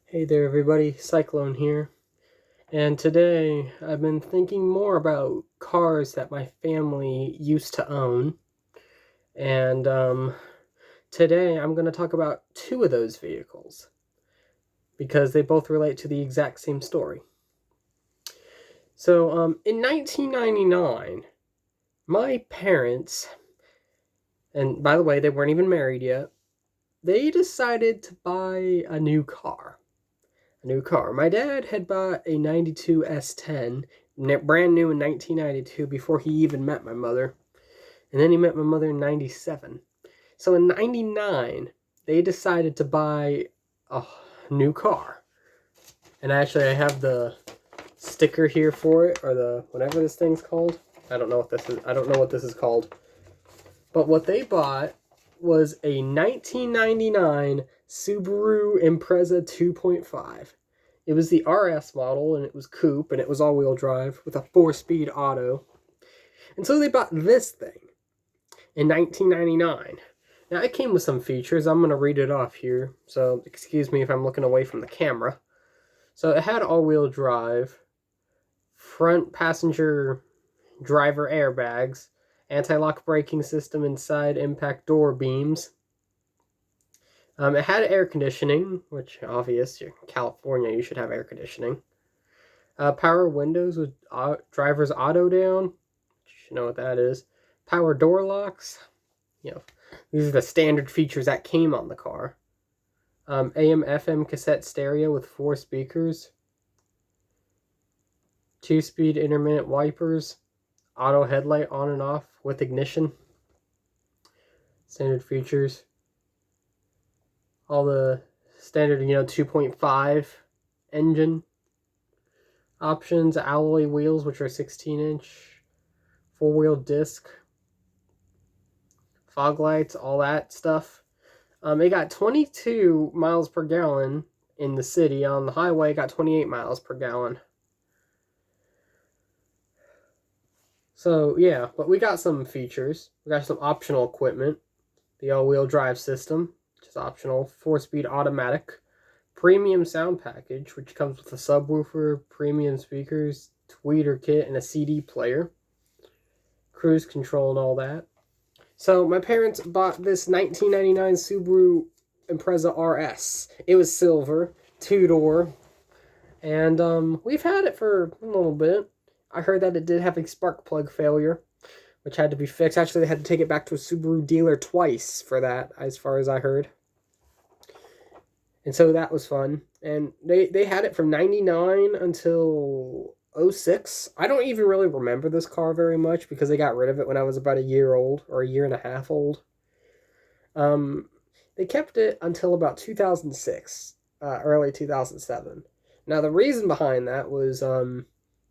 Hey there everybody, Cyclone here. And today I've been thinking more about cars that my family used to own. And today I'm going to talk about two of those vehicles because they both relate to the exact same story. So in 1999, my parents, and by the way, they weren't even married yet, they decided to buy a new car. My dad had bought a 92 S10, brand new in 1992, before he even met my mother. And then he met my mother in 97. So in 99, they decided to buy a new car. And actually, I have the sticker here for it, or the whatever this thing's called. I don't know what this is. I don't know what this is called. But what they bought was a 1999 Subaru Impreza 2.5. It was the RS model, and it was coupe, and it was all-wheel drive with a 4-speed auto. And so they bought this thing in 1999. Now, it came with some features. I'm going to read it off here, so excuse me if I'm looking away from the camera. So it had all-wheel drive, front passenger driver airbags, anti-lock braking system inside impact door beams. It had air conditioning, which obvious, you're in California, you should have air conditioning. Power windows with driver's auto down, you know what that is. Power door locks, these are the standard features that came on the car. AM FM cassette stereo with 4 speakers. 2-speed intermittent wipers. Auto headlight on and off with ignition. Standard features. All the standard, 2.5 engine. Options, alloy wheels, which are 16-inch. 4-wheel disc. Fog lights, all that stuff. It got 22 miles per gallon in the city. On the highway, it got 28 miles per gallon. So, yeah, but we got some features. We got some optional equipment. The all-wheel drive system, which is optional. 4-speed automatic. Premium sound package, which comes with a subwoofer, premium speakers, tweeter kit, and a CD player. Cruise control and all that. So my parents bought this 1999 Subaru Impreza RS. It was silver, 2-door, and we've had it for a little bit. I heard that it did have a spark plug failure, which had to be fixed. Actually, they had to take it back to a Subaru dealer twice for that, as far as I heard. And so that was fun. And they had it from 99 until 06. I don't even really remember this car very much because they got rid of it when I was about a year old, or a year and a half old. They kept it until about 2006, early 2007. Now, the reason behind that was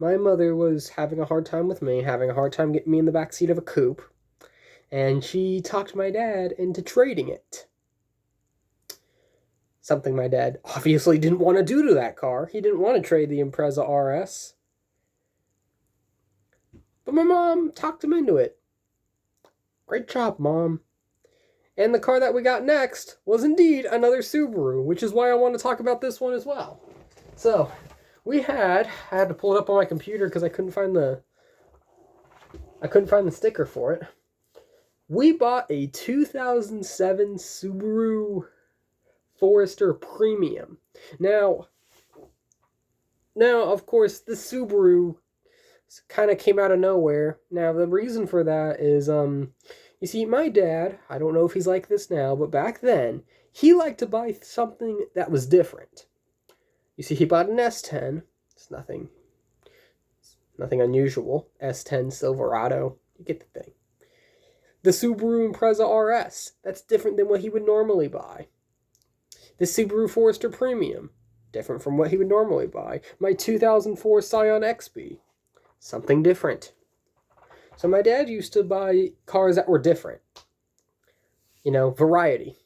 my mother was having a hard time with me, having a hard time getting me in the backseat of a coupe, and she talked my dad into trading it. Something my dad obviously didn't want to do to that car. He didn't want to trade the Impreza RS. But my mom talked him into it. Great job, Mom. And the car that we got next was indeed another Subaru, which is why I want to talk about this one as well. So, I had to pull it up on my computer because I couldn't find the sticker for it. We bought a 2007 Subaru Forester Premium. Now, of course, the Subaru kind of came out of nowhere. Now, the reason for that is, you see, my dad, I don't know if he's like this now, but back then, he liked to buy something that was different. You see, he bought an S10. It's nothing unusual. S10 Silverado. You get the thing. The Subaru Impreza RS. That's different than what he would normally buy. The Subaru Forester Premium. Different from what he would normally buy. My 2004 Scion XB. Something different. So my dad used to buy cars that were different. Variety.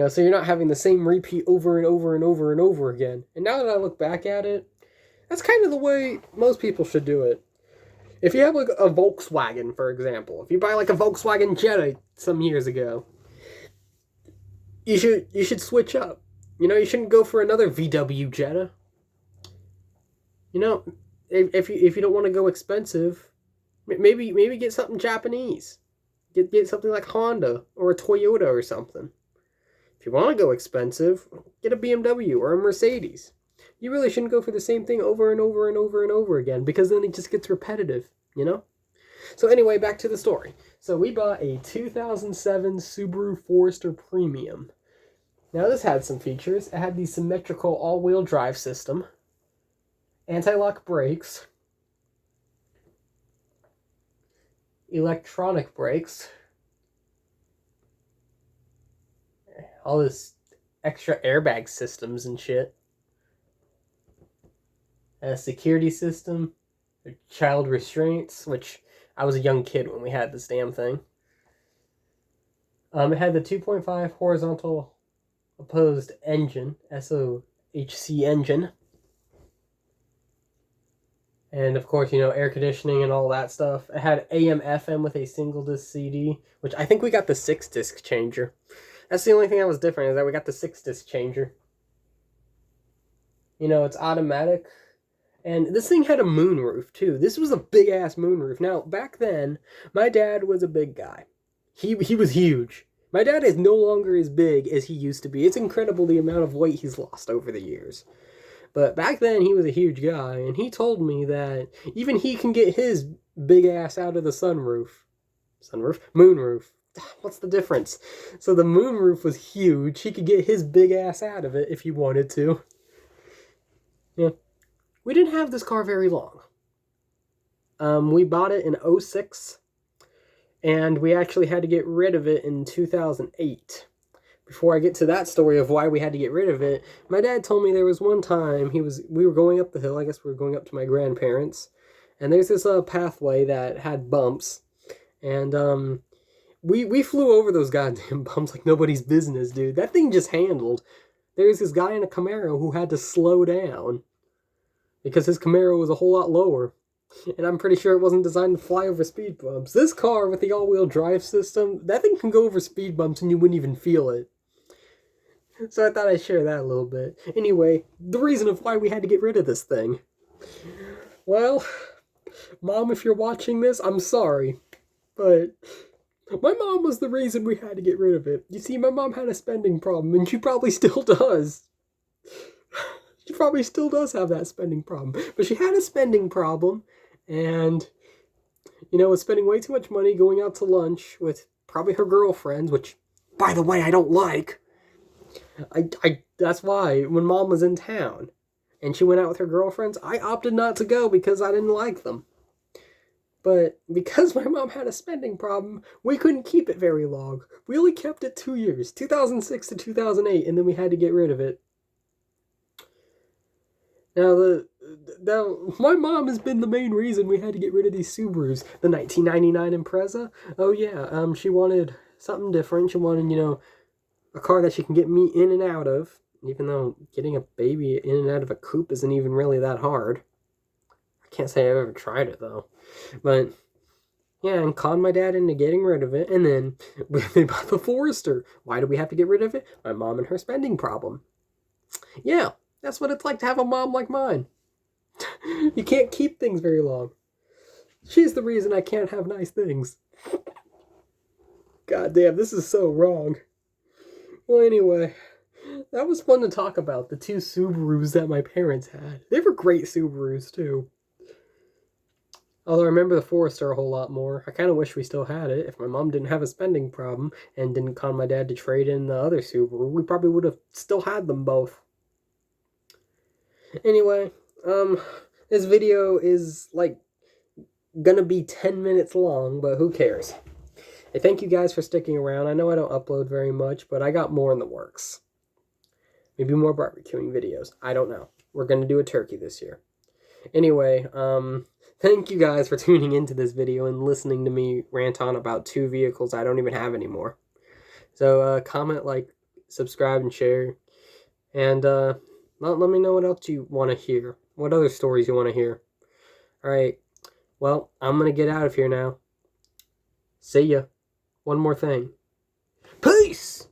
So you're not having the same repeat over and over and over and over again. And now that I look back at it, that's kind of the way most people should do it. If you have like a Volkswagen, for example, if you buy like a Volkswagen Jetta some years ago, you should switch up. You know, you shouldn't go for another VW Jetta. You know, if you don't want to go expensive, maybe get something Japanese. Get something like Honda or a Toyota or something. If you want to go expensive, get a BMW or a Mercedes. You really shouldn't go for the same thing over and over and over and over again, because then it just gets repetitive, you know? So anyway, back to the story. So we bought a 2007 Subaru Forester Premium. Now this had some features. It had the symmetrical all-wheel drive system, anti-lock brakes, electronic brakes, all this extra airbag systems and shit, a security system, child restraints, which I was a young kid when we had this damn thing. It had the 2.5 horizontal opposed engine, SOHC engine. And of course, you know, air conditioning and all that stuff. It had AM FM with a single disc CD, which I think we got the 6-disc changer. That's the only thing that was different, is that we got the 6-disc changer. You know, it's automatic. And this thing had a moonroof, too. This was a big-ass moonroof. Now, back then, my dad was a big guy. He was huge. My dad is no longer as big as he used to be. It's incredible the amount of weight he's lost over the years. But back then, he was a huge guy, and he told me that even he can get his big ass out of the sunroof. Sunroof? Moonroof. What's the difference? So the moonroof was huge. He could get his big ass out of it if he wanted to. Yeah. We didn't have this car very long. We bought it in 2006, and we actually had to get rid of it in 2008. Before I get to that story of why we had to get rid of it, my dad told me there was one time we were going up the hill. I guess we were going up to my grandparents, and there's this pathway that had bumps, and we flew over those goddamn bumps like nobody's business, dude. That thing just handled. There's this guy in a Camaro who had to slow down because his Camaro was a whole lot lower. And I'm pretty sure it wasn't designed to fly over speed bumps. This car with the all-wheel drive system, that thing can go over speed bumps and you wouldn't even feel it. So I thought I'd share that a little bit. Anyway, the reason of why we had to get rid of this thing. Well, Mom, if you're watching this, I'm sorry. But my mom was the reason we had to get rid of it. You see, my mom had a spending problem, and she probably still does. She probably still does have that spending problem. But she had a spending problem, and, you know, was spending way too much money going out to lunch with probably her girlfriends, which, by the way, I don't like. That's why, when Mom was in town, and she went out with her girlfriends, I opted not to go because I didn't like them. But because my mom had a spending problem, we couldn't keep it very long. We only kept it 2 years, 2006 to 2008, and then we had to get rid of it. Now, my mom has been the main reason we had to get rid of these Subarus. The 1999 Impreza, oh yeah, she wanted something different. She wanted, you know, a car that she can get me in and out of, even though getting a baby in and out of a coupe isn't even really that hard. I can't say I've ever tried it, though. But, yeah, and conned my dad into getting rid of it, and then we bought the Forester. Why do we have to get rid of it? My mom and her spending problem. Yeah, that's what it's like to have a mom like mine. You can't keep things very long. She's the reason I can't have nice things. God damn, this is so wrong. Well, anyway, that was fun to talk about, the two Subarus that my parents had. They were great Subarus, too. Although I remember the Forester a whole lot more. I kind of wish we still had it. If my mom didn't have a spending problem and didn't con my dad to trade in the other Subaru, we probably would have still had them both. Anyway, this video is, like, gonna be 10 minutes long, but who cares? I thank you guys for sticking around. I know I don't upload very much, but I got more in the works. Maybe more barbecuing videos. I don't know. We're gonna do a turkey this year. Anyway, thank you guys for tuning into this video and listening to me rant on about two vehicles I don't even have anymore. So, comment, like, subscribe, and share. And, let me know what else you want to hear. What other stories you want to hear. Alright, well, I'm gonna get out of here now. See ya. One more thing. Peace!